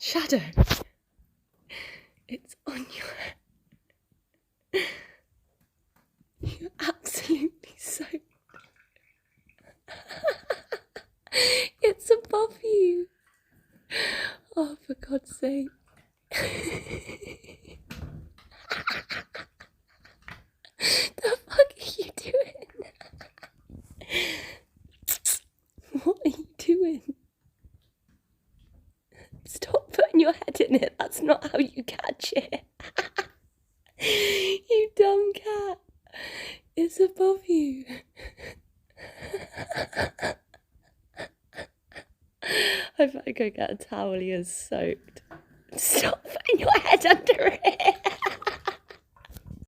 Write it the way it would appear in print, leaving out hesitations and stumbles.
Shadow. It's on your head. You're absolutely soaked. It's above you. Oh, for God's sake. The fuck are you doing? What are you doing? Stop putting your head in it. That's not how you catch it. You dumb cat. It's above you. I better go get a towel. He is soaked. Stop putting your head under it.